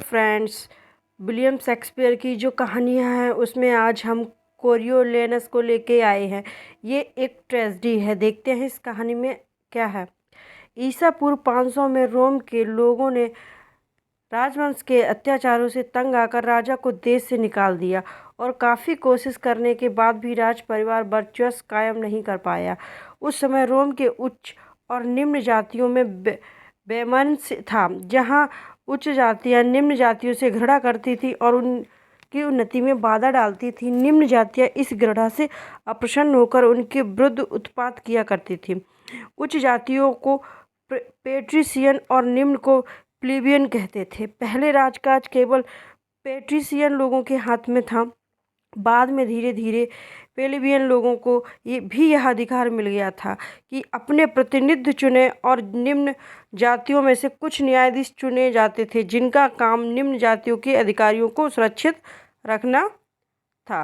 Friends, William Shakespeare की जो कहानियाँ हैं उसमें आज हम कोरियोलेनस को लेके आए हैं। ये एक ट्रेजेडी है। देखते हैं इस कहानी में क्या है। ईसा पूर्व 500 में रोम के लोगों ने राजवंश के अत्याचारों से तंग आकर राजा को देश से निकाल दिया और काफ़ी कोशिश करने के बाद भी राज परिवार वर्चस्व कायम नहीं कर पाया। उस समय रोम के उच्च और निम्न जातियों में वैमनस्य था, जहाँ उच्च जातियाँ निम्न जातियों से घृणा करती थी और उनकी उन्नति में बाधा डालती थी। निम्न जातियाँ इस घृणा से अप्रसन्न होकर उनके विरुद्ध उत्पात किया करती थी। उच्च जातियों को पेट्रिशियन और निम्न को प्लीबियन कहते थे। पहले राजकाज केवल पेट्रिशियन लोगों के हाथ में था। बाद में धीरे धीरे प्लेबियन लोगों को यह अधिकार मिल गया था कि अपने प्रतिनिधि चुने, और निम्न जातियों में से कुछ न्यायाधीश चुने जाते थे जिनका काम निम्न जातियों के अधिकारियों को सुरक्षित रखना था।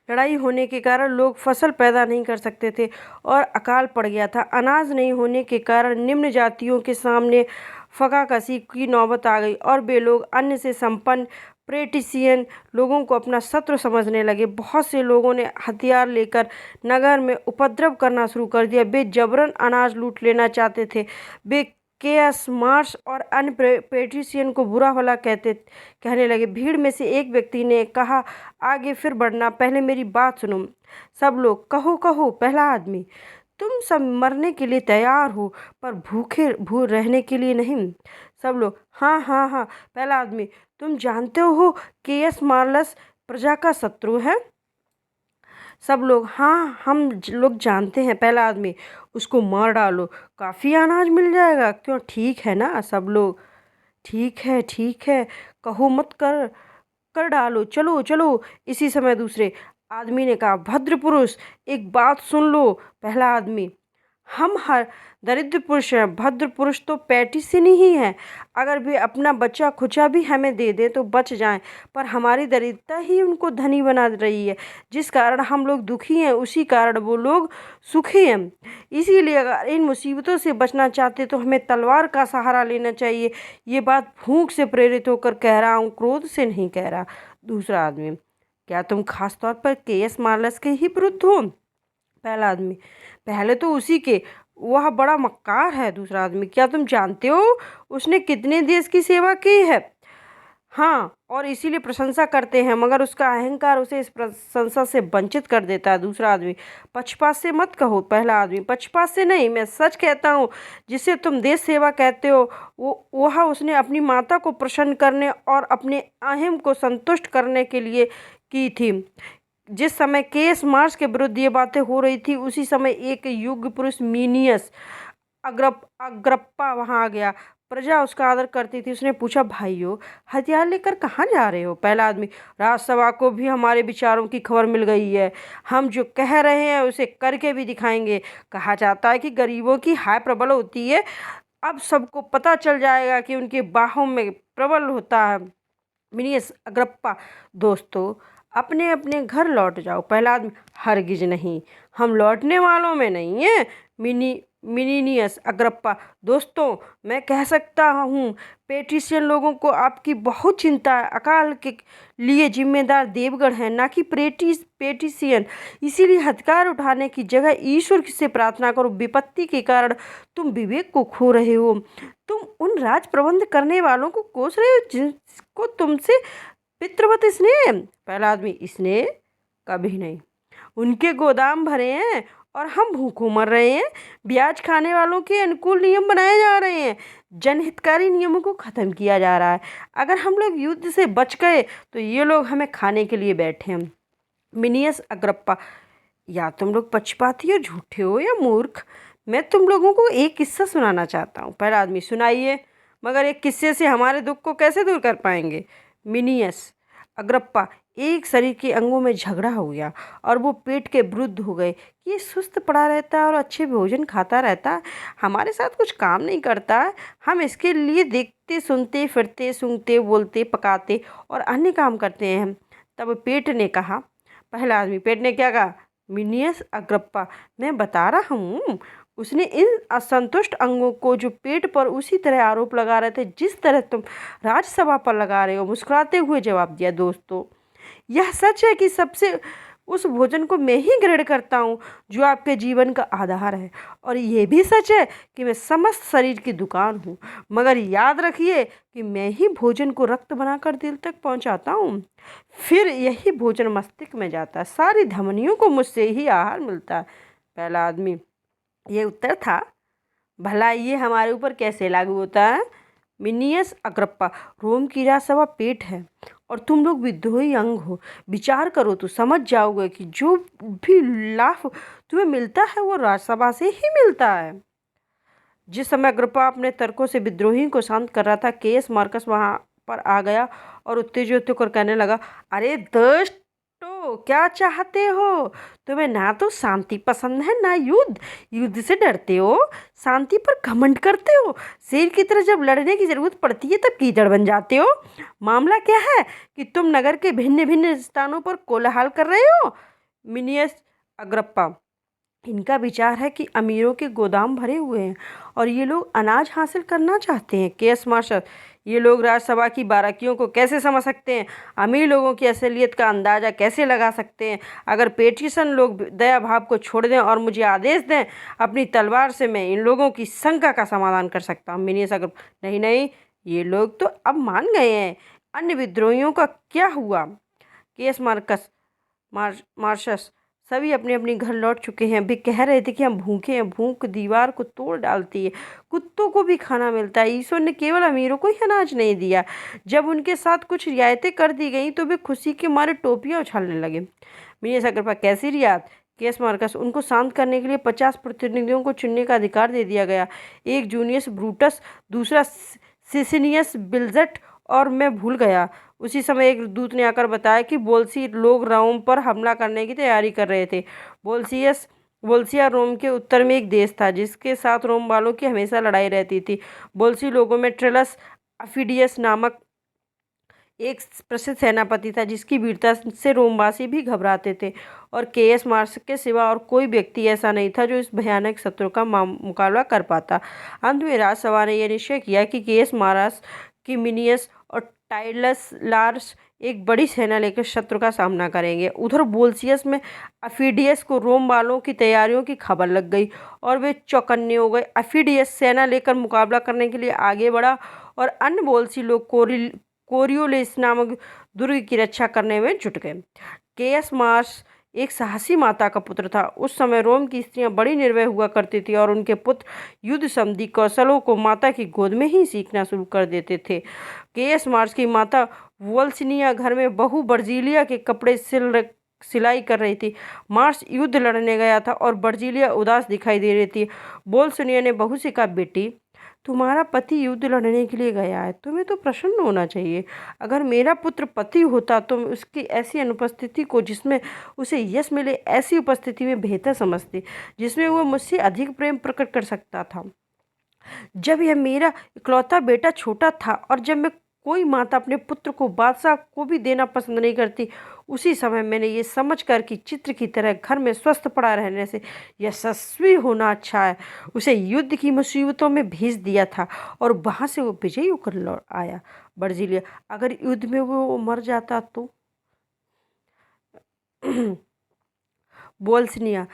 लड़ाई होने के कारण लोग फसल पैदा नहीं कर सकते थे और अकाल पड़ गया था। अनाज नहीं होने के कारण निम्न जातियों के सामने फकाकशी की नौबत आ गई और वे लोग अन्य से संपन्न पेट्रिशियन लोगों को अपना शत्रु समझने लगे। बहुत से लोगों ने हथियार लेकर नगर में उपद्रव करना शुरू कर दिया। वे जबरन अनाज लूट लेना चाहते थे। वे केयस मार्श और अन्य पेट्रिशियन को बुरा भला कहने लगे। भीड़ में से एक व्यक्ति ने कहा, आगे फिर बढ़ना, पहले मेरी बात सुनो। सब लोग, कहो कहो। पहला आदमी, तुम सब मरने के लिए तैयार हो, पर भूखे रहने के लिए नहीं। सब लोग, हाँ हाँ हाँ। पहला आदमी, तुम जानते हो केयस मार्लस प्रजा का शत्रु है। सब लोग, हाँ, हम लोग जानते हैं। पहला आदमी, उसको मार डालो, काफ़ी अनाज मिल जाएगा। क्यों, ठीक है ना? सब लोग, ठीक है, कहो मत, कर डालो, चलो चलो। इसी समय दूसरे आदमी ने कहा, भद्र पुरुष, एक बात सुन लो। पहला आदमी, हम हर दरिद्र पुरुष हैं। भद्र पुरुष तो पेट्रिशियन ही हैं। अगर वे अपना बच्चा खुचा भी हमें दे दें तो बच जाएं, पर हमारी दरिद्रता ही उनको धनी बना रही है। जिस कारण हम लोग दुखी हैं, उसी कारण वो लोग सुखी हैं। इसीलिए अगर इन मुसीबतों से बचना चाहते तो हमें तलवार का सहारा लेना चाहिए। ये बात भूख से प्रेरित होकर कह रहा हूँ, क्रोध से नहीं कह रहा। दूसरा आदमी, क्या तुम खास तौर पर केएस मार्लस के ही विरुद्ध हो? पहला आदमी, पहले तो उसी के, वह बड़ा मक्कार है। दूसरा आदमी, क्या तुम जानते हो उसने कितने देश की सेवा की है? हाँ, और इसीलिए प्रशंसा करते हैं, मगर उसका अहंकार उसे इस प्रशंसा से वंचित कर देता है। दूसरा आदमी, पक्षपात से मत कहो। पहला आदमी, पक्षपात से नहीं, मैं सच कहता हूँ। जिसे तुम देश सेवा कहते हो वह उसने अपनी माता को प्रसन्न करने और अपने अहम को संतुष्ट करने के लिए की थी। जिस समय केस मार्स के विरुद्ध ये बातें हो रही थी, उसी समय एक युग पुरुष मीनियस अग्रप्पा वहां आ गया। प्रजा उसका आदर करती थी। उसने पूछा, भाइयों, हथियार लेकर कहाँ जा रहे हो? पहला आदमी, राजसभा को भी हमारे विचारों की खबर मिल गई है। हम जो कह रहे हैं उसे करके भी दिखाएंगे। कहा जाता है कि गरीबों की हाय प्रबल होती है। अब सबको पता चल जाएगा कि उनके बाहों में प्रबल होता है। मिनियस अग्रप्पा, दोस्तों, अपने अपने घर लौट जाओ। पहला आदमी, हरगिज नहीं, हम लौटने वालों में नहीं हैं। मिनियस अग्रप्पा, दोस्तों, मैं कह सकता हूँ पेट्रिशियन लोगों को आपकी बहुत चिंता है। अकाल के लिए जिम्मेदार देवगण है, ना कि पेट्रिशियन। इसीलिए हथियार उठाने की जगह ईश्वर से प्रार्थना करो। विपत्ति के कारण तुम विवेक को खो रहे हो। तुम उन राज प्रबंध करने वालों को कोस रहे हो जिसको तुमसे पितृवत स्नेह। पहला आदमी, स्नेह कभी नहीं। उनके गोदाम भरे हैं और हम भूखों मर रहे हैं। ब्याज खाने वालों के अनुकूल नियम बनाए जा रहे हैं। जनहितकारी नियमों को खत्म किया जा रहा है। अगर हम लोग युद्ध से बच गए तो ये लोग हमें खाने के लिए बैठे हैं। मिनियस अग्रप्पा, या तुम लोग पक्षपाती और झूठे हो या मूर्ख। मैं तुम लोगों को एक किस्सा सुनाना चाहता हूँ। पहला आदमी, सुनाइए, मगर एक किस्से से हमारे दुख को कैसे दूर कर पाएंगे? मिनियस अग्रप्पा, एक शरीर के अंगों में झगड़ा हो गया और वो पेट के विरुद्ध हो गए। ये सुस्त पड़ा रहता है और अच्छे भोजन खाता रहता है, हमारे साथ कुछ काम नहीं करता है। हम इसके लिए देखते, सुनते, फिरते, सूंघते, बोलते, पकाते और अन्य काम करते हैं। तब पेट ने कहा। पहला आदमी, पेट ने क्या कहा? मिनियस अग्रप्पा, मैं बता रहा हूँ, उसने इन असंतुष्ट अंगों को जो पेट पर उसी तरह आरोप लगा रहे थे जिस तरह तुम राज्यसभा पर लगा रहे हो, मुस्कुराते हुए जवाब दिया, दोस्तों यह सच है कि सबसे उस भोजन को मैं ही ग्रहण करता हूँ जो आपके जीवन का आधार है, और ये भी सच है कि मैं समस्त शरीर की दुकान हूँ, मगर याद रखिए कि मैं ही भोजन को रक्त बनाकर दिल तक पहुँचाता हूँ, फिर यही भोजन मस्तिष्क में जाता है, सारी धमनियों को मुझसे ही आहार मिलता है। पहला आदमी, ये उत्तर था। भला ये हमारे ऊपर कैसे लागू होता है? मिनियस अग्रप्पा, रोम की राजसभा पेट है और तुम लोग विद्रोही अंग हो। विचार करो तो समझ जाओगे कि जो भी लाभ तुम्हें मिलता है वो राजसभा से ही मिलता है। जिस समय अग्रप्पा अपने तर्कों से विद्रोही को शांत कर रहा था, केएस मार्कस वहां पर आ गया और उत्तेजित होकर कहने लगा, अरे दुष्टो, क्या चाहते हो? तुम्हें ना तो शांति पसंद है ना युद्ध, युद्ध से डरते हो, शांति पर घमंड करते हो, शेर की तरह जब लड़ने की जरूरत पड़ती है तब कीचड़ बन जाते हो। मामला क्या है कि तुम नगर के भिन्न भिन्न स्थानों पर कोलाहल कर रहे हो। मिनियस अग्रप्पा, इनका विचार है कि अमीरों के गोदाम भरे हुए हैं और ये लोग अनाज हासिल करना चाहते हैं। केएस मार्शल, ये लोग राज्यसभा की बारीकियों को कैसे समझ सकते हैं? अमीर लोगों की असलियत का अंदाजा कैसे लगा सकते हैं? अगर पेटिशन लोग दया भाव को छोड़ दें और मुझे आदेश दें, अपनी तलवार से मैं इन लोगों की शंका का समाधान कर सकता हूँ। मिनियस अगर, नहीं नहीं, ये लोग तो अब मान गए हैं, अन्य विद्रोहियों का क्या हुआ? केएस मार्शस, सभी अपने अपने घर लौट चुके हैं। वे कह रहे थे कि हम भूखे हैं, भूख दीवार को तोड़ डालती है, कुत्तों को भी खाना मिलता है। ईश्वर ने केवल अमीरों को ही अनाज नहीं दिया। जब उनके साथ कुछ रियायतें कर दी गई तो वे खुशी के मारे टोपियां उछालने लगे। मिनियस अग्रप्पा, कैसी रियायत? केस मार्कस, उनको शांत करने के लिए 50 प्रतिनिधियों को चुनने का अधिकार दे दिया गया। एक जूनियस ब्रूटस, दूसरा सिसिनियस बिल्जट, और मैं भूल गया। उसी समय एक दूत ने आकर बताया कि बोल्सी लोग रोम पर हमला करने की तैयारी कर रहे थे। बोल्सिया रोम के उत्तर में एक देश था जिसके साथ रोम वालों की हमेशा लड़ाई रहती थी। बोल्सी लोगों में ट्रेलस अफिडियस नामक एक प्रसिद्ध सेनापति था जिसकी वीरता से रोमवासी भी घबराते थे, और केएस मार्स के सिवा और कोई व्यक्ति ऐसा नहीं था जो इस भयानक शत्रु का मुकाबला कर पाता। अंत में राजसभा ने यह निश्चय किया कि केएस मार्स की मिनियस और टाइलस लार्स एक बड़ी सेना लेकर शत्रु का सामना करेंगे। उधर बोल्सियस में अफिडियस को रोम वालों की तैयारियों की खबर लग गई और वे चौकन्ने हो गए। अफिडियस सेना लेकर मुकाबला करने के लिए आगे बढ़ा और अन्य बोल्सी लोग कोरियोलिस नामक दुर्ग की रक्षा करने में जुट गए। केएस मार्स एक साहसी माता का पुत्र था। उस समय रोम की स्त्रियां बड़ी निर्भय हुआ करती थी और उनके पुत्र युद्ध संधि कौशलों को माता की गोद में ही सीखना शुरू कर देते थे। केएस मार्स की माता वोल्सिनिया घर में बहू बर्जिलिया के कपड़े सिलाई कर रही थी। मार्स युद्ध लड़ने गया था और बर्जिलिया उदास दिखाई दे रही थी। वोल्सिनिया ने बहू से कहा, बेटी, तुम्हारा पति युद्ध लड़ने के लिए गया है, तुम्हें तो प्रसन्न होना चाहिए। अगर मेरा पुत्र पति होता तो मैं उसकी ऐसी अनुपस्थिति को, जिसमें उसे यश मिले, ऐसी उपस्थिति में बेहतर समझती जिसमें वह मुझसे अधिक प्रेम प्रकट कर सकता था। जब यह मेरा इकलौता बेटा छोटा था और जब मैं कोई माता अपने पुत्र को बादशाह को भी देना पसंद नहीं करती, उसी समय मैंने ये समझ कर कि चित्र की तरह घर में स्वस्थ पड़ा रहने से यशस्वी होना अच्छा है, उसे युद्ध की मुसीबतों में भेज दिया था और वहां से वो विजयी होकर लौट आया। बर्जिलिया, अगर युद्ध में वो मर जाता तो? बोल्सनिया,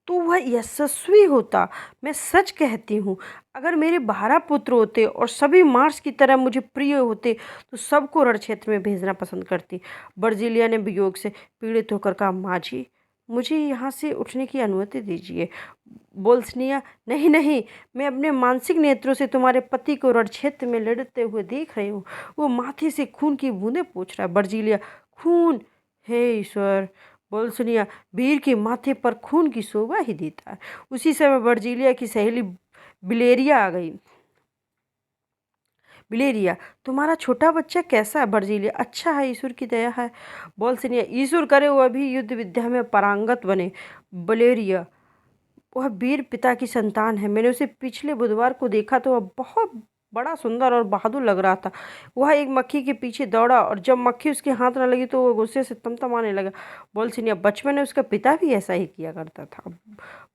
तो वह यशस्वी होता। मैं सच कहती हूँ, अगर मेरे 12 पुत्र होते और सभी मार्स की तरह मुझे प्रिय होते तो सबको रण क्षेत्र में भेजना पसंद करती। बर्जिलिया ने वियोग से पीड़ित होकर कहा, माँ जी, मुझे यहाँ से उठने की अनुमति दीजिए। बोल्सनिया, नहीं नहीं, मैं अपने मानसिक नेत्रों से तुम्हारे पति को रण क्षेत्र में लड़ते हुए देख रही हूँ। वो माथे से खून की बूंदें पोंछ रहा है। बर्जिलिया, खून? हे ईश्वर! बोल्सनिया, वीर के माथे पर खून की शोभा ही देता है। उसी समय बर्जिलिया की सहेली बिलेरिया आ गई। बिलेरिया, तुम्हारा छोटा बच्चा कैसा है? बर्जिलिया, अच्छा है, ईश्वर की दया है। बोल्सनिया, ईश्वर करे वो अभी युद्ध विद्या में पारंगत बने। बलेरिया, वह वीर पिता की संतान है। मैंने उसे पिछले बुधवार को देखा तो वह बहुत बड़ा सुंदर और बहादुर लग रहा था। वह एक मक्खी के पीछे दौड़ा और जब मक्खी उसके हाथ न लगी तो वो गुस्से से तमतमाने लगा। बोल्सिनिया बचपन में उसका पिता भी ऐसा ही किया करता था।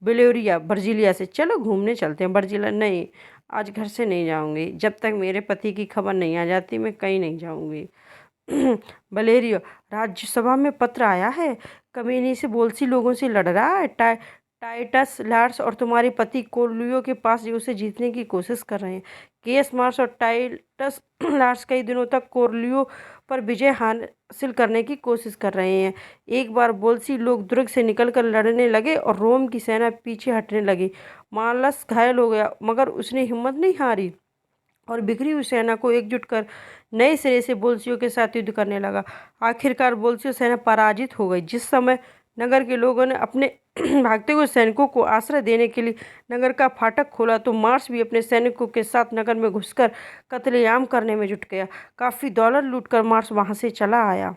बिलोरिया वर्जीलिया से, चलो घूमने चलते हैं। वर्जीलिया, नहीं, आज घर से नहीं जाऊंगी, जब तक मेरे पति की खबर नहीं आ जाती मैं कहीं नहीं जाऊंगी। वलेरियो, राज्यसभा में पत्र आया है, कमीनी से बोलसी लोगों से लड़ रहा है। टाइटस लार्स और तुम्हारे पति कोर्लियो के पास उसे जीतने की कोशिश कर रहे हैं। केस मार्स और टाइटस लार्स कई दिनों तक कोर्लियो पर विजय हासिल करने की कोशिश कर रहे हैं। एक बार बोलसी लोग दुर्ग से निकलकर लड़ने लगे और रोम की सेना पीछे हटने लगी। मालस घायल हो गया मगर उसने हिम्मत नहीं हारी और बिखरी हुई सेना को एकजुट कर नए सिरे से बोल्सियों के साथ युद्ध करने लगा। आखिरकार बोल्सियो सेना पराजित हो गई। जिस समय नगर के लोगों ने अपने भागते हुए सैनिकों को आश्रय देने के लिए नगर का फाटक खोला तो मार्स भी अपने सैनिकों के साथ नगर में घुसकर कत्लेआम करने में जुट गया। काफ़ी दौलत लूटकर मार्स वहां से चला आया।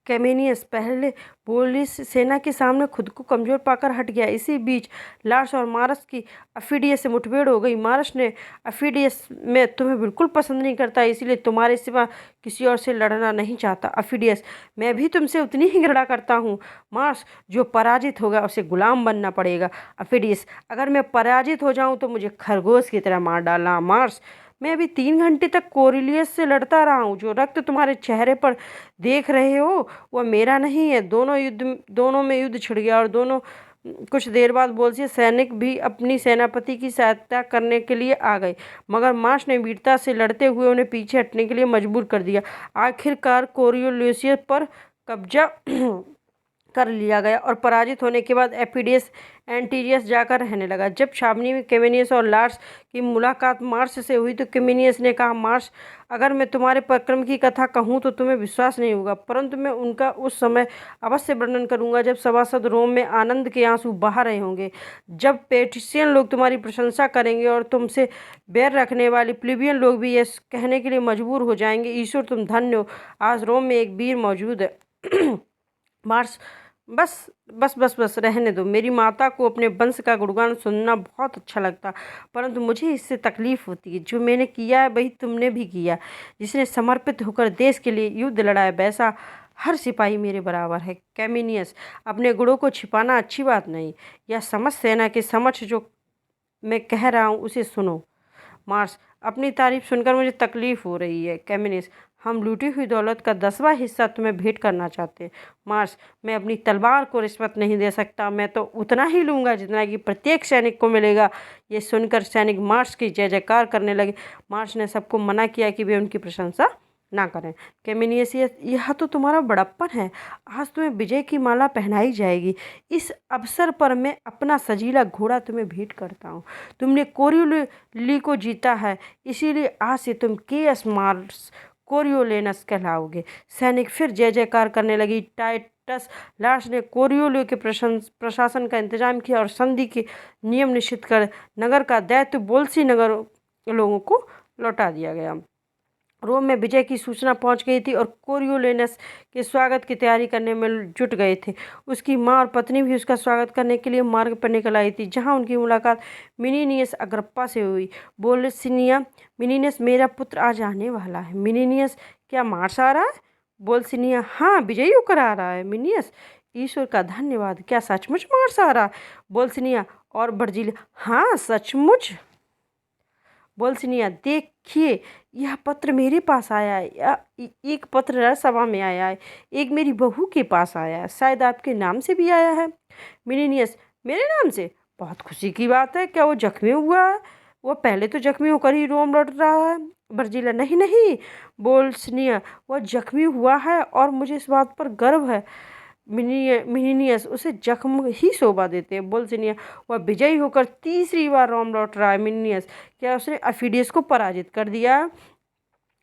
कैमेनियस पहले पोलिस सेना के सामने खुद को कमजोर पाकर हट गया। इसी बीच लार्स और मारस की अफिडियस से मुठभेड़ हो गई। मारस ने अफिडियस, मैं तुम्हें बिल्कुल पसंद नहीं करता, इसलिए तुम्हारे सिवा किसी और से लड़ना नहीं चाहता। अफिडियस, मैं भी तुमसे उतनी ही घृणा करता हूँ। मार्स, जो पराजित होगा उसे गुलाम बनना पड़ेगा। अफिडियस, अगर मैं पराजित हो जाऊँ तो मुझे खरगोश की तरह मार डालना। मार्स, मैं अभी 3 घंटे तक कोरिलियस से लड़ता रहा हूँ। जो रक्त तुम्हारे चेहरे पर देख रहे हो वह मेरा नहीं है। दोनों में युद्ध छिड़ गया और दोनों कुछ देर बाद बोल्सिया सैनिक भी अपनी सेनापति की सहायता करने के लिए आ गए, मगर मार्स ने वीरता से लड़ते हुए उन्हें पीछे हटने के लिए मजबूर कर दिया। आखिरकार कोरियोलियस पर कब्जा कर लिया गया और पराजित होने के बाद एफिडियस एंटीरियस जाकर रहने लगा। जब छावनी में केमेनियस और लार्स की मुलाकात मार्स से हुई तो केमेनियस ने कहा, मार्स, अगर मैं तुम्हारे पराक्रम की कथा कहूँ तो तुम्हें विश्वास नहीं होगा, परंतु मैं उनका उस समय अवश्य वर्णन करूंगा जब सभासद रोम में आनंद के आंसू बहा रहे होंगे, जब पेट्रिशियन लोग तुम्हारी प्रशंसा करेंगे और तुमसे बैर रखने वाले प्लीबियन लोग भी ये कहने के लिए मजबूर हो जाएंगे, ईश्वर तुम धन्य हो, आज रोम में एक वीर मौजूद है। मार्स, बस बस बस बस रहने दो। मेरी माता को अपने वंश का गुणगान सुनना बहुत अच्छा लगता, परंतु मुझे इससे तकलीफ होती है। जो मैंने किया है वही तुमने भी किया। जिसने समर्पित होकर देश के लिए युद्ध लड़ा है वैसा हर सिपाही मेरे बराबर है। कैमिनियस, अपने गुणों को छिपाना अच्छी बात नहीं। यह समस्त सेना के समक्ष जो मैं कह रहा हूँ उसे सुनो। मार्स, अपनी तारीफ सुनकर मुझे तकलीफ हो रही है। कैमिनिस, हम लूटी हुई दौलत का 10वां हिस्सा तुम्हें भेंट करना चाहते हैं। मार्स, मैं अपनी तलवार को रिश्वत नहीं दे सकता, मैं तो उतना ही लूँगा जितना कि प्रत्येक सैनिक को मिलेगा। ये सुनकर सैनिक मार्स की जय जयकार करने लगे। मार्स ने सबको मना किया कि वे उनकी प्रशंसा ना करें। कैमिनियस, यह तो तुम्हारा बड़प्पन है, आज तुम्हें विजय की माला पहनाई जाएगी। इस अवसर पर मैं अपना सजीला घोड़ा तुम्हें भेंट करता हूँ। तुमने कोरियोली को जीता है, इसीलिए आज से तुम केयस मार्स कोरियोलेनस कहलाओगे। सैनिक फिर जय जयकार करने लगी। टाइटस लार्स ने कोरियोलियो के प्रशासन का इंतजाम किया और संधि के नियम निश्चित कर नगर का दायित्व बोल्सी नगर लोगों को लौटा दिया गया। रोम में विजय की सूचना पहुंच गई थी और कोरियोलेनस के स्वागत की तैयारी करने में जुट गए थे। उसकी मां और पत्नी भी उसका स्वागत करने के लिए मार्ग पर निकल आई थी, जहां उनकी मुलाकात मिनिनियस अग्रप्पा से हुई। बोल्सिनिया, मिनिनियस, मेरा पुत्र आज आने वाला है। मिनिनियस, क्या मार्स आ रहा है? बोल्सिनिया, हाँ, विजयी होकर आ रहा है। मिनियस, ईश्वर का धन्यवाद, क्या सचमुच मार्स आ रहा है? बोल्सिनिया और वर्जिलिया, हाँ, सचमुच। बोल्सिनिया, देखिए, यह पत्र मेरे पास आया है, एक पत्र राज्यसभा में आया है, एक मेरी बहू के पास आया है, शायद आपके नाम से भी आया है। मिनिनियस, मेरे नाम से? बहुत खुशी की बात है। क्या वो जख्मी हुआ है? वह पहले तो जख्मी होकर ही रोम लौट रहा है। वर्जिला, नहीं नहीं। बोल्सिनिया, वह जख्मी हुआ है और मुझे इस बात पर गर्व है। मिनिनियस, उसे जख्म ही शोभा देते हैं। बोल्सिनिया, वह विजयी होकर तीसरी बार रोम लौट रहा है। मिनिनियस, क्या उसने अफिडियस को पराजित कर दिया?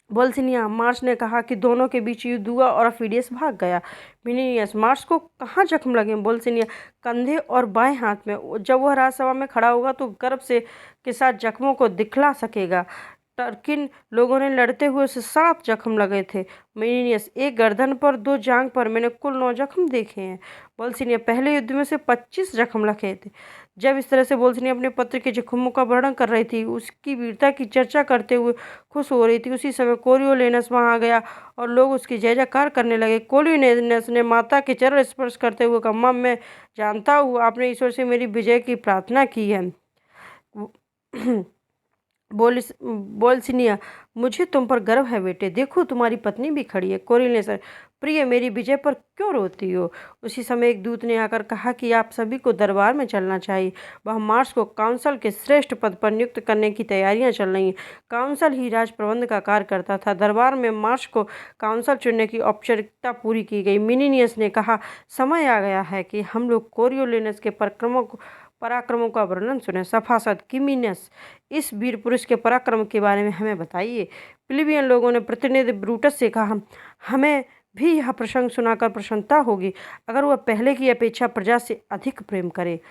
बोल्सिनिया, मार्स ने कहा कि दोनों के बीच युद्ध हुआ और अफिडियस भाग गया। मिनिनियस, मार्स को कहाँ जख्म लगे? बोल्सिनिया, कंधे और बाएं हाथ में। जब वह राजसभा में खड़ा होगा तो गर्व से के साथ जख्मों को दिखला सकेगा। टर्किन लोगों ने लड़ते हुए उसे 7 जख्म लगे थे। मिनियस, एक गर्दन पर 2 जांघ पर मैंने कुल 9 जख्म देखे हैं। बोल्सिनिया, पहले युद्ध में से 25 जख्म लगे थे। जब इस तरह से बोल्सिनिया अपने पत्र के जख्मों का वर्णन कर रही थी, उसकी वीरता की चर्चा करते हुए खुश हो रही थी, उसी समय कोरियोलेनस वहां आ गया और लोग उसकी जय जयकार करने लगे। कोरियोलेनस ने माता के चरण स्पर्श करते हुए कहा, मां, मैं जानता हूँ आपने ईश्वर से मेरी विजय की प्रार्थना की है। बोल्सिनिया, मुझे तुम पर गर्व है बेटे, देखो तुम्हारी पत्नी भी खड़ी है। कोरियोलेनस, प्रिय, मेरी विजय पर क्यों रोती हो? उसी समय एक दूत ने आकर कहा कि आप सभी को दरबार में चलना चाहिए। वह मार्स को काउंसिल के श्रेष्ठ पद पर नियुक्त करने की तैयारियां चल रही हैं। काउंसिल ही राज प्रबंध का कार्य करता था। दरबार में मार्स को काउंसिल चुनने की औपचारिकता पूरी की गई। मिनियस ने कहा, समय आ गया है कि हम लोग कोरियोलेनस के पराक्रमों का वर्णन सुने। सभासद किमिनस, इस वीर पुरुष के पराक्रम के बारे में हमें बताइए। प्लीबियन लोगों ने प्रतिनिधि ब्रूटस से कहा, हमें भी यह प्रसंग सुनाकर प्रसन्नता होगी अगर वह पहले की अपेक्षा प्रजा से अधिक प्रेम करे।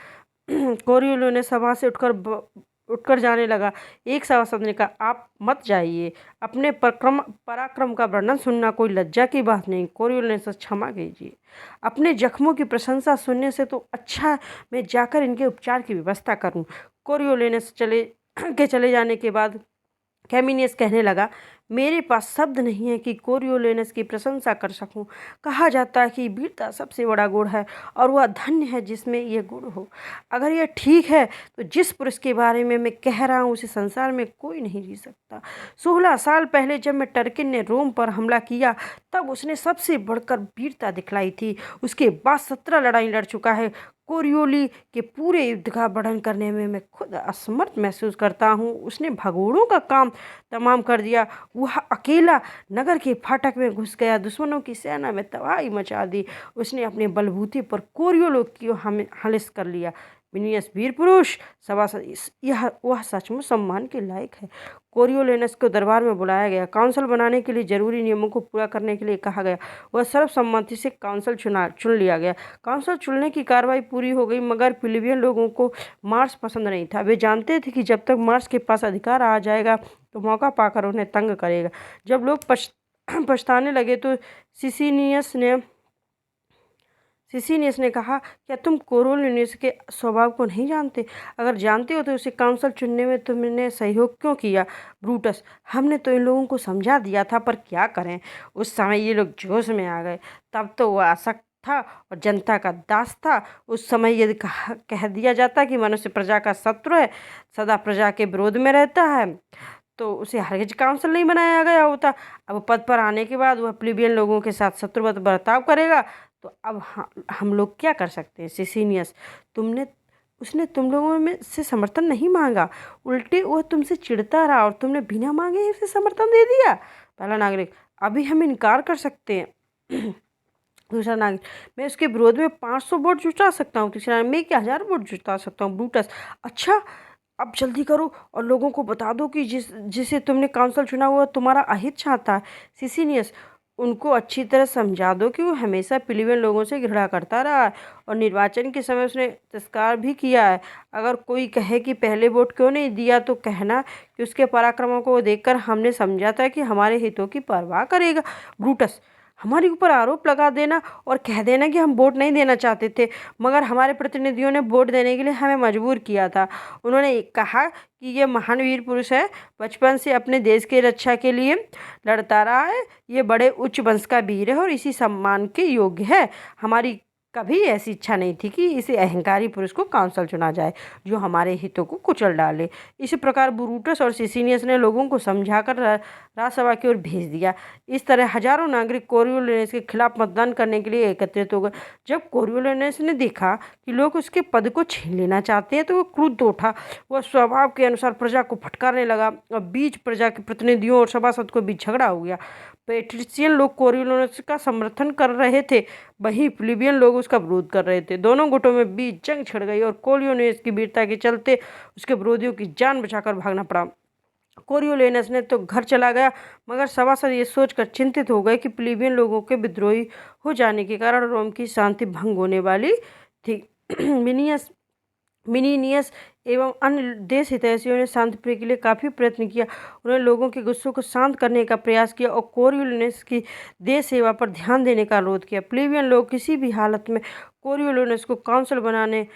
कोरियोलो ने सभा से उठकर जाने लगा। एक सभासद ने कहा, आप मत जाइए, अपने पराक्रम का वर्णन सुनना कोई लज्जा की बात नहीं। कोरियोलो ने क्षमा कीजिए, अपने जख्मों की प्रशंसा सुनने से तो अच्छा मैं जाकर इनके उपचार की व्यवस्था करूं। कोरियोलेनस चले जाने के बाद कैमिनियस कहने लगा, मेरे पास शब्द नहीं है कि कोरियोलेनस की प्रशंसा कर सकूं। कहा जाता है कि वीरता सबसे बड़ा गुण है और वह धन्य है जिसमें यह गुण हो। अगर यह ठीक है तो जिस पुरुष के बारे में मैं कह रहा हूँ उसे संसार में कोई नहीं जी सकता। 16 साल पहले जब मैं टर्किन ने रोम पर हमला किया तब उसने सबसे बढ़कर वीरता दिखलाई थी। उसके बाद 17 लड़ाई लड़ चुका है। कोरियोली के पूरे युद्ध का वर्णन करने में मैं खुद असमर्थ महसूस करता हूँ। उसने भगोड़ों का काम तमाम कर दिया। वह अकेला नगर के फाटक में घुस गया, दुश्मनों की सेना में तबाही मचा दी। उसने अपने बलबूते पर कोरियोलो को हलिस कर लिया। मिनियस, वीर पुरुष सभासद, यह वह सचमुच सम्मान के लायक है। कोरियोलेनस को दरबार में बुलाया गया। काउंसिल बनाने के लिए जरूरी नियमों को पूरा करने के लिए कहा गया। वह सर्वसम्मति से काउंसिल चुन लिया गया। काउंसिल चुनने की कार्रवाई पूरी हो गई, मगर प्लीबियन लोगों को मार्स पसंद नहीं था। वे जानते थे कि जब तक मार्स के पास अधिकार आ जाएगा तो मौका पाकर उन्हें तंग करेगा। जब लोग पछताने लगे तो सिसिनियस ने कहा, क्या तुम कोरियोलेनस के स्वभाव को नहीं जानते? अगर जानते हो तो उसे काउंसिल चुनने में तुमने सहयोग क्यों किया? ब्रूटस, हमने तो इन लोगों को समझा दिया था, पर क्या करें, उस समय ये लोग जोश में आ गए। तब तो वह आसक्त था और जनता का दास था। उस समय यदि कह दिया जाता कि मनुष्य प्रजा का शत्रु है, सदा प्रजा के विरोध में रहता है, तो उसे हरगिज काउंसिल नहीं बनाया गया होता। अब पद पर आने के बाद वह प्लीबियन लोगों के साथ शत्रुवत बर्ताव करेगा, तो अब हम लोग क्या कर सकते हैं? सिसिनियस, उसने तुम लोगों में से समर्थन नहीं मांगा, उल्टे वह तुमसे चिढ़ता रहा और तुमने बिना मांगे ही उसे समर्थन दे दिया। पहला नागरिक, अभी हम इनकार कर सकते हैं। दूसरा नागरिक, मैं उसके विरोध में 500 वोट जुटा सकता हूँ। तीसरा, मैं 1000 वोट जुटा सकता हूँ। ब्रूटस, अच्छा, अब जल्दी करो और लोगों को बता दो कि जिसे तुमने काउंसिल चुना हुआ तुम्हारा अहित चाहता है। सिसिनियस, उनको अच्छी तरह समझा दो कि वो हमेशा प्लीबियन लोगों से घृणा करता रहा है और निर्वाचन के समय उसने तिरस्कार भी किया है। अगर कोई कहे कि पहले वोट क्यों नहीं दिया तो कहना कि उसके पराक्रमों को देखकर हमने समझा था कि हमारे हितों की परवाह करेगा। ब्रूटस, हमारे ऊपर आरोप लगा देना और कह देना कि हम वोट नहीं देना चाहते थे, मगर हमारे प्रतिनिधियों ने वोट देने के लिए हमें मजबूर किया था। उन्होंने कहा कि ये महान वीर पुरुष है, बचपन से अपने देश की रक्षा के लिए लड़ता रहा है, ये बड़े उच्च वंश का वीर है और इसी सम्मान के योग्य है। हमारी कभी ऐसी इच्छा नहीं थी कि इसे अहंकारी पुरुष को काउंसिल चुना जाए जो हमारे हितों को कुचल डाले। इसी प्रकार ब्रूटस और सिसिनियस ने लोगों को समझाकर राजसभा की ओर भेज दिया। इस तरह हजारों नागरिक कोरियोलेनस के खिलाफ मतदान करने के लिए एकत्रित हो गए। जब कोरियोलेनस ने देखा कि लोग उसके पद को छीन लेना चाहते हैं तो वह क्रुद्ध उठा। वह स्वभाव के अनुसार प्रजा को फटकारने लगा और बीच प्रजा के प्रतिनिधियों और सभासद को बीच झगड़ा हो गया। पेट्रिशियन लोग कोरियोलेनस का समर्थन कर रहे थे, वहीं प्लीबियन लोग उसका विरोध कर रहे थे। दोनों गुटों में बीच जंग छिड़ गई और कोरियोलेनस की वीरता के चलते उसके विरोधियों की जान बचाकर भागना पड़ा। कोरियोलेनस ने तो घर चला गया, मगर सभासद ये सोचकर चिंतित हो गए कि प्लीबियन लोगों के विद्रोही हो जाने के कारण रोम की शांति भंग होने वाली थी। मिनीनियस एवं अन्य देश हितैषियों ने शांति के लिए काफ़ी प्रयत्न किया। उन्होंने लोगों के गुस्से को शांत करने का प्रयास किया और कोरियोलिनस की देश सेवा पर ध्यान देने का अनुरोध किया। प्लेबियन लोग किसी भी हालत में कोरियोलिनस को काउंसिल बनाने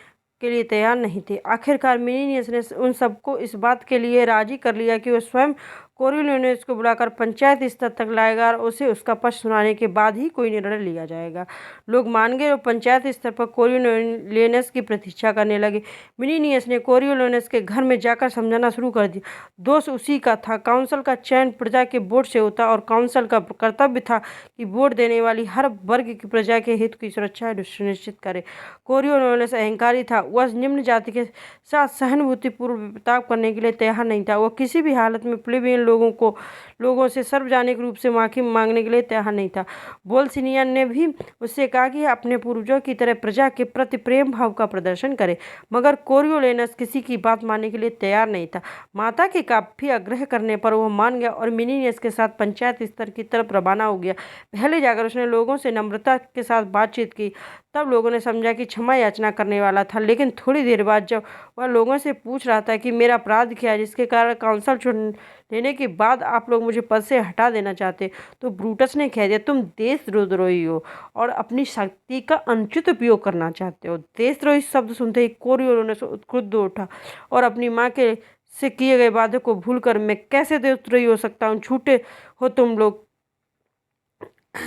के लिए तैयार नहीं थे। आखिरकार मिनीनियस ने उन सबको इस बात के लिए राजी कर लिया कि वह स्वयं कोरियोलिनस को बुलाकर पंचायत स्तर तक लाएगा और उसे उसका पक्ष सुनाने के बाद ही कोई निर्णय लिया जाएगा। लोग मान गए और पंचायत स्तर पर कोरियोलिनस की प्रतीक्षा करने लगे। मिनीनियस ने कोरियोलिनस के घर में जाकर समझाना शुरू कर दिया। दोष उसी का था। काउंसिल का चयन प्रजा के वोट से होता और काउंसिल का कर्तव्य था कि वोट देने वाली हर वर्ग की प्रजा के हित की सुरक्षा सुनिश्चित करे। कोरियोलिनस अहंकारी था। वह निम्न जाति के साथ सहानुभूतिपूर्व बर्ताव करने के लिए तैयार नहीं था। वह किसी भी हालत में प्लेबियन लोगों से सार्वजनिक रूप से माफी मांगने के लिए तैयार नहीं था। बोल्सिनियन ने भी उससे कहा कि अपने पूर्वजों की तरह प्रजा के प्रति प्रेम भाव का प्रदर्शन करे, मगर कोरियोलिनस किसी की बात मानने के लिए तैयार नहीं था। माता के काफी आग्रह करने पर वह मान गया और मिनीनियस के साथ पंचायत स्तर की तरफ रवाना हो गया। पहले जाकर उसने लोगों से नम्रता के साथ बातचीत की। तब लोगों ने समझा कि क्षमा याचना करने वाला था, लेकिन थोड़ी देर बाद जब वह लोगों से पूछ रहा था कि मेरा अपराध क्या है जिसके कारण काउंसिल चुन लेने के बाद आप लोग मुझे पद से हटा देना चाहते, तो ब्रूटस ने कह दिया, तुम देशद्रोही हो और अपनी शक्ति का अनुचित उपयोग करना चाहते हो। देशद्रोही शब्द सुनते ही कोरियोलिनस क्रुद्ध उठा और अपनी माँ के से किए गए वादे को भूलकर मैं कैसे देशद्रोही हो सकता हूँ, झूठे हो तुम लोग।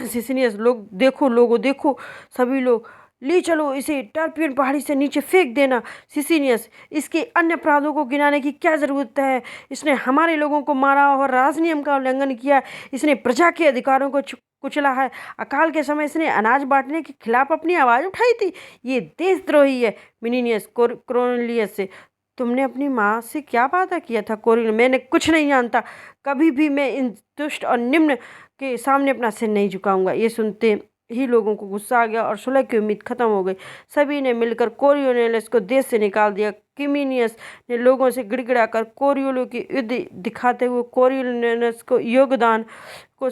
सिसिनियस लोगों देखो, सभी लोग ले चलो इसे टर्पियन पहाड़ी से नीचे फेंक देना। सिसिनियस, इसके अन्य अपराधों को गिनाने की क्या जरूरत है? इसने हमारे लोगों को मारा और राजनियम का उल्लंघन किया। इसने प्रजा के अधिकारों को कुचला है। अकाल के समय इसने अनाज बांटने के खिलाफ अपनी आवाज उठाई थी। ये देशद्रोही है। मिनीनियस कोरियोलिनस से, तुमने अपनी माँ से क्या वादा किया था? कोरियोलिनस, मैंने कुछ नहीं जानता। कभी भी मैं इन दुष्ट और निम्न के सामने अपना सिर नहीं झुकाऊंगा। ये सुनते ही लोगों को गुस्सा आ गया और सुलह की उम्मीद खत्म हो गई। सभी ने मिलकर कोरियोलिनस को देश से निकाल दिया। मिनीनियस ने लोगों से गिड़गिड़ाकर कोरियोलो की युद्ध दिखाते हुए कोरियोलिनस को योगदान को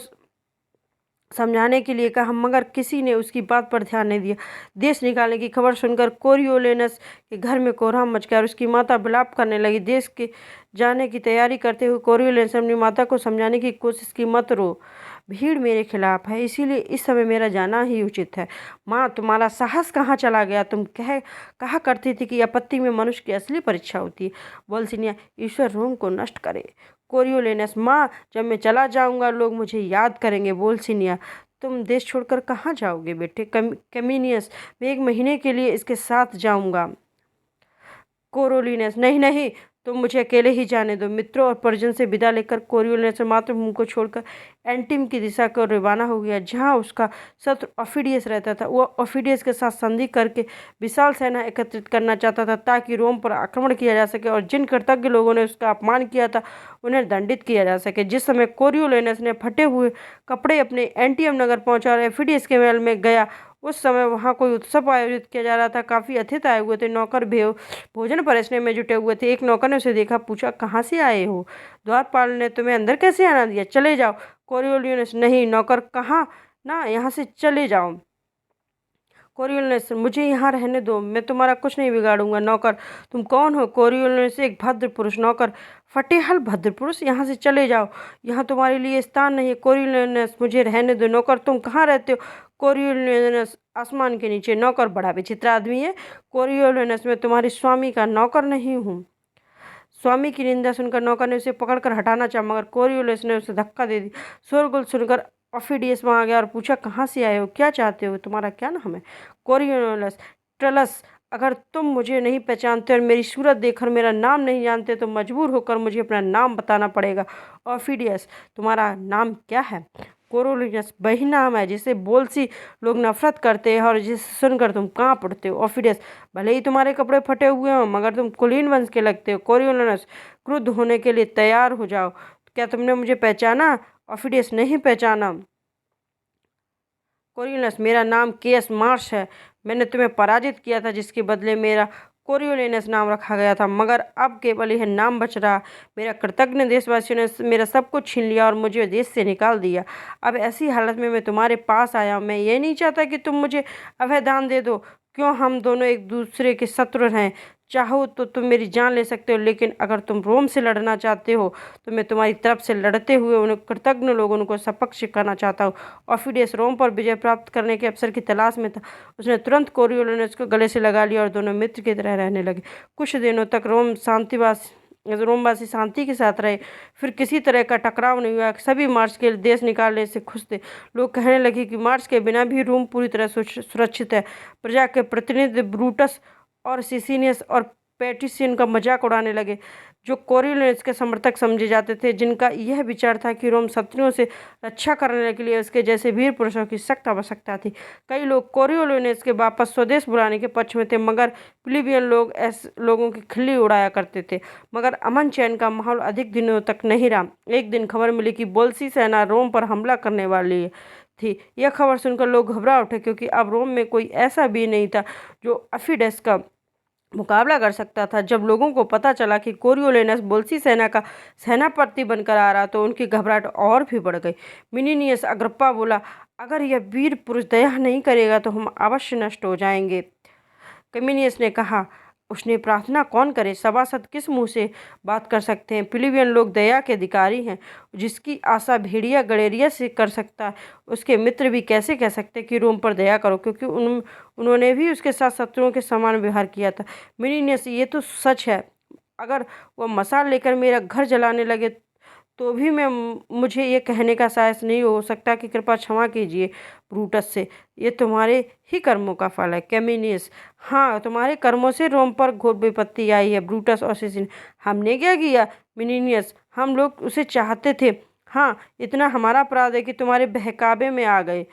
समझाने के लिए कहा, मगर किसी ने उसकी बात पर ध्यान नहीं दिया। देश निकालने की खबर सुनकर कोरियोलिनस के घर में कोहराम मच गया और उसकी माता विलाप करने लगी। देश के जाने की तैयारी करते हुए कोरियोलिनस ने अपनी माता को समझाने की कोशिश की, मत रो, भीड़ मेरे खिलाफ है, इसीलिए इस समय मेरा जाना ही उचित है। माँ, तुम्हारा साहस कहाँ चला गया? तुम कहा करती थी कि आपत्ति में मनुष्य की असली परीक्षा होती है। बोल्सिनिया, ईश्वर रोम को नष्ट करे। कोरियोलिनस, माँ, जब मैं चला जाऊंगा लोग मुझे याद करेंगे। बोल्सिनिया, तुम देश छोड़कर कहाँ जाओगे बेटे? कमिनियस, मैं 1 महीने के लिए इसके साथ जाऊंगा। कोरियोलिनस, नहीं नहीं, तुम मुझे अकेले ही जाने दो। मित्रों और परिजन से विदा लेकर कोरियोलिनस मातृभूमि को छोड़कर एंटिम की दिशा को रवाना हो गया, जहाँ उसका शत्रु ऑफिडियस रहता था। वह ऑफिडियस के साथ संधि करके विशाल सेना एकत्रित करना चाहता था ताकि रोम पर आक्रमण किया जा सके और जिन कृतज्ञ लोगों ने उसका अपमान किया था उन्हें दंडित किया जा सके। जिस समय कोरियोलिनस ने फटे हुए कपड़े अपने एंटियम नगर पहुंचा और ऑफिडियस के महल में गया, उस समय वहाँ कोई उत्सव आयोजित किया जा रहा था। काफ़ी अतिथि आए हुए थे। नौकर भोजन परोसने में जुटे हुए थे। एक नौकर ने उसे देखा, पूछा, कहाँ से आए हो? द्वारपाल ने तुम्हें अंदर कैसे आना दिया? चले जाओ। कोरियोलिनस, नहीं नौकर, कहाँ ना, यहाँ से चले जाओ। कोरियोलिनस, मुझे यहाँ रहने दो, मैं तुम्हारा कुछ नहीं बिगाड़ूंगा। नौकर, तुम कौन हो? कोरियोलिनस, एक भद्र पुरुष। नौकर, फटेहल भद्र पुरुष, यहाँ से चले जाओ, यहाँ तुम्हारे लिए स्थान नहीं है। कोरियोलिनस, मुझे रहने दो। नौकर, तुम कहाँ रहते हो? कोरियोलिनस, आसमान के नीचे। नौकर, बड़ा विचित्र आदमी है। कोरियोलिनस, मैं तुम्हारे स्वामी का नौकर नहीं हूँ। स्वामी की निंदा सुनकर नौकर ने उसे पकड़कर हटाना चाहा, मगर कोरियोलिनस ने उसे धक्का दे दिया। शोरगुल सुनकर ऑफिडियस वहाँ आ गया और पूछा, कहाँ से आए हो? क्या चाहते हो? तुम्हारा क्या नाम है? कोरियोलिनस, ट्रलस, अगर तुम मुझे नहीं पहचानते और मेरी सूरत देखकर मेरा नाम नहीं जानते तो मजबूर होकर मुझे अपना नाम बताना पड़ेगा। ऑफिडियस, तुम्हारा नाम क्या है? कोरियोलिनस, वही नाम है जिसे बोल्सी लोग नफरत करते हैं और जिसे सुनकर तुम कांप उठते हो। ऑफिडियस, भले ही तुम्हारे कपड़े फटे हुए हों, मगर तुम कुलीन वंश के लगते हो। कोरियोलिनस, क्रुद्ध होने के लिए तैयार हो जाओ। क्या तुमने मुझे पहचाना? ऑफिडियस, नहीं पहचाना। कोरियोलिनस, मेरा नाम केयस मार्श है। मैंने तुम्हें पराजित किया था, जिसके बदले मेरा कोरियोलिनस नाम रखा गया था, मगर अब केवल यह नाम बच रहा। मेरा कृतज्ञ देशवासियों ने मेरा सब कुछ छीन लिया और मुझे देश से निकाल दिया। अब ऐसी हालत में मैं तुम्हारे पास आया हूँ। मैं ये नहीं चाहता कि तुम मुझे अभय दान दे दो। क्यों हम दोनों एक दूसरे के शत्रु हैं? चाहो तो तुम मेरी जान ले सकते हो, लेकिन अगर तुम रोम से लड़ना चाहते हो तो मैं तुम्हारी तरफ से लड़ते हुए उन्हें कृतज्ञ लोगों को सबक सिखाना चाहता हूँ। ऑफिडियस रोम पर विजय प्राप्त करने के अवसर की तलाश में था। उसने तुरंत कोरियोलिनस को गले से लगा लिया और दोनों मित्र की तरह रहने लगे। कुछ दिनों तक रोमवासी शांति के साथ रहे। फिर किसी तरह का टकराव नहीं हुआ। सभी मार्च के देश निकालने से खुश थे। लोग कहने लगे कि मार्च के बिना भी रोम पूरी तरह सुरक्षित है। प्रजा के प्रतिनिधि ब्रूटस और सिसिनियस और पेटिशियन का मजाक उड़ाने लगे, जो कोरियोलिनस के समर्थक समझे जाते थे, जिनका यह विचार था कि रोम शत्रुओं से रक्षा करने के लिए उसके जैसे वीर पुरुषों की सख्त आवश्यकता थी। कई लोग कोरियोलिनस के वापस स्वदेश बुलाने के पक्ष में थे, मगर प्लीबियन लोग ऐसे लोगों की खिल्ली उड़ाया करते थे। मगर अमन चैन का माहौल अधिक दिनों तक नहीं रहा। एक दिन खबर मिली कि बोल्सी सेना रोम पर हमला करने वाली थी। यह खबर सुनकर लोग घबरा उठे, क्योंकि अब रोम में कोई ऐसा भी नहीं था जो अफिडेस का मुकाबला कर सकता था। जब लोगों को पता चला कि कोरियोलिनस बोल्सी सेना का सेनापति बनकर आ रहा तो उनकी घबराहट और भी बढ़ गई। मिनिनियस अग्रिप्पा बोला, अगर यह वीर पुरुष दया नहीं करेगा तो हम अवश्य नष्ट हो जाएंगे। कमिनियस ने कहा, उसने प्रार्थना कौन करे? सभासद किस मुंह से बात कर सकते हैं? प्लीबियन लोग दया के अधिकारी हैं। जिसकी आशा भेड़िया गडेरिया से कर सकता है, उसके मित्र भी कैसे कह सकते कि रोम पर दया करो, क्योंकि उन्होंने भी उसके साथ शत्रुओं के समान व्यवहार किया था। मिनिनियस, ये तो सच है। अगर वह मसाल लेकर मेरा घर जलाने लगे तो भी मुझे ये कहने का साहस नहीं हो सकता कि कृपया क्षमा कीजिए ब्रूटस से। ये तुम्हारे ही कर्मों का फल है। कैमिनियस, हाँ, तुम्हारे कर्मों से रोम पर घोर विपत्ति आई है। ब्रूटस और सिसिन, हमने क्या किया? मिनिनियस, हम लोग उसे चाहते थे। हाँ, इतना हमारा अपराध है कि तुम्हारे बहकावे में आ गए।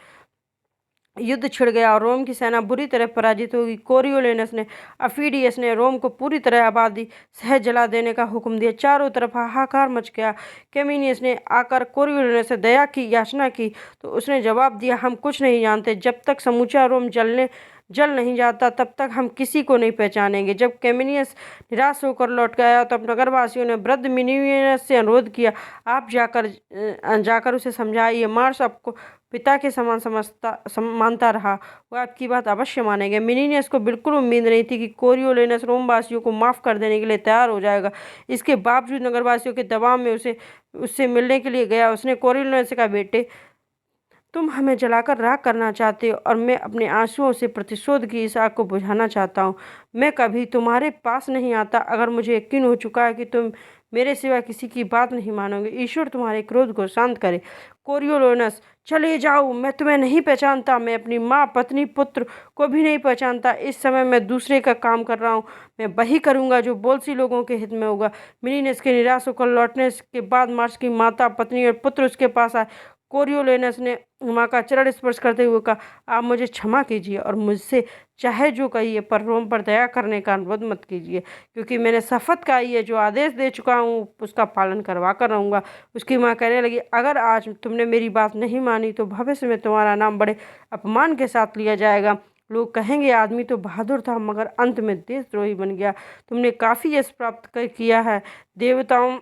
युद्ध छिड़ गया और रोम की सेना बुरी तरह पराजित होगी। कोरियोलिनस ने अफिडियस ने रोम को पूरी तरह आबादी सहज जला देने का हुक्म दिया। चारों तरफ हाहाकार मच गया। कैमिनियस ने आकर कोरियोलिनस से दया की याचना की तो उसने जवाब दिया, हम कुछ नहीं जानते। जब तक समूचा रोम जल नहीं जाता तब तक हम किसी को नहीं पहचानेंगे। जब कैमिनियस निराश होकर लौट गया तब नगरवासियों ने वृद्ध मिनिनियस से अनुरोध किया, आप जाकर उसे समझाइए। मार्स आपको पिता के समान मानता रहा, वह आपकी बात अवश्य मानेंगे। मिनिनियस को बिल्कुल उम्मीद नहीं थी कि कोरियोलिनस रोमवासियों को माफ़ कर देने के लिए तैयार हो जाएगा। इसके बावजूद नगरवासियों के दबाव में उससे मिलने के लिए गया। उसने कोरियोलिनस से कहा, बेटे, तुम हमें जलाकर राख करना चाहते हो और मैं अपने आंसुओं से प्रतिशोध की इस आग को बुझाना चाहता हूँ। मैं कभी तुम्हारे पास नहीं आता अगर मुझे यकीन हो चुका है कि तुम मेरे सिवा किसी की बात नहीं मानोगे। ईश्वर तुम्हारे क्रोध को शांत करे। कोरियोलिनस, चले जाओ, मैं तुम्हें नहीं पहचानता। मैं अपनी माँ, पत्नी, पुत्र को भी नहीं पहचानता। इस समय मैं दूसरे का काम कर रहा हूँ। मैं वही करूँगा जो बोल्सी लोगों के हित में होगा। मिनिनियस के निराश होकर लौटने के बाद मार्च की माता, पत्नी और पुत्र उसके पास आए। कोरियोलिनस ने माँ का चरण स्पर्श करते हुए कहा, आप मुझे क्षमा कीजिए और मुझसे चाहे जो कहिए, पर रोम पर दया करने का अनुरोध मत कीजिए, क्योंकि मैंने शपथ खाई है, जो आदेश दे चुका हूँ उसका पालन करवा कर रहूँगा। उसकी माँ कहने लगी, अगर आज तुमने मेरी बात नहीं मानी तो भविष्य में तुम्हारा नाम बड़े अपमान के साथ लिया जाएगा। लोग कहेंगे, आदमी तो बहादुर था मगर अंत में देशद्रोही बन गया। तुमने काफ़ी यश प्राप्त किया है, देवताओं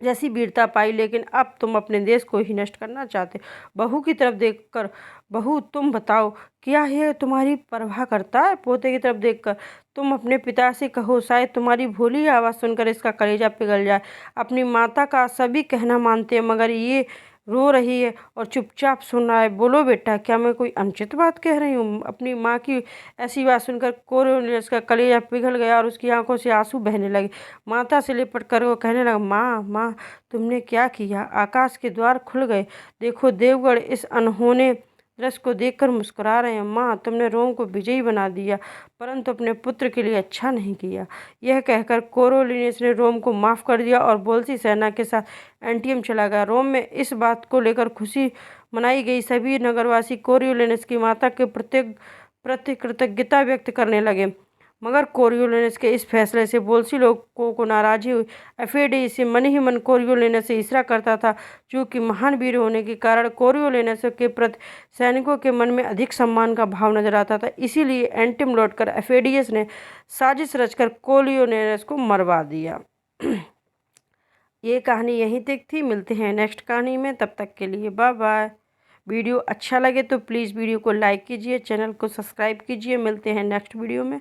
जैसी वीरता पाई, लेकिन अब तुम अपने देश को ही नष्ट करना चाहते। बहू की तरफ देखकर, बहू, तुम बताओ, क्या यह तुम्हारी परवाह करता है? पोते की तरफ देखकर, तुम अपने पिता से कहो, शायद तुम्हारी भोली आवाज़ सुनकर इसका कलेजा पिघल जाए। अपनी माता का सभी कहना मानते हैं, मगर ये रो रही है और चुपचाप सुन रहा है। बोलो बेटा, क्या मैं कोई अनुचित बात कह रही हूँ? अपनी माँ की ऐसी बात सुनकर कोरियोलिनस का कलेजा पिघल गया और उसकी आंखों से आंसू बहने लगे। माता से लिपट कर वो कहने लगा, माँ, माँ, तुमने क्या किया? आकाश के द्वार खुल गए। देखो, देवगढ़ इस अनहोने दृश्य को देखकर मुस्कुरा रहे हैं। माँ, तुमने रोम को विजयी बना दिया, परंतु अपने पुत्र के लिए अच्छा नहीं किया। यह कहकर कोरियोलिनस ने रोम को माफ़ कर दिया और बोल्सी सेना के साथ एंटियम चला गया। रोम में इस बात को लेकर खुशी मनाई गई। सभी नगरवासी कोरियोलिनस की माता के प्रति कृतज्ञता व्यक्त करने लगे, मगर कोरियोलिनस के इस फैसले से बोल्सी लोगों को नाराजी हुई। एफिडियस मन ही मन कोरियोलिनस से ईर्ष्या करता था, जो कि महान वीर होने के कारण कोरियोलिनस के प्रति सैनिकों के मन में अधिक सम्मान का भाव नजर आता था। इसीलिए एंटियम लौटकर एफिडियस ने साजिश रचकर कोरियोलिनस को मरवा दिया। ये कहानी यहीं तक थी। मिलते हैं नेक्स्ट कहानी में, तब तक के लिए बाय बाय। वीडियो अच्छा लगे तो प्लीज़ वीडियो को लाइक कीजिए, चैनल को सब्सक्राइब कीजिए। मिलते हैं नेक्स्ट वीडियो में।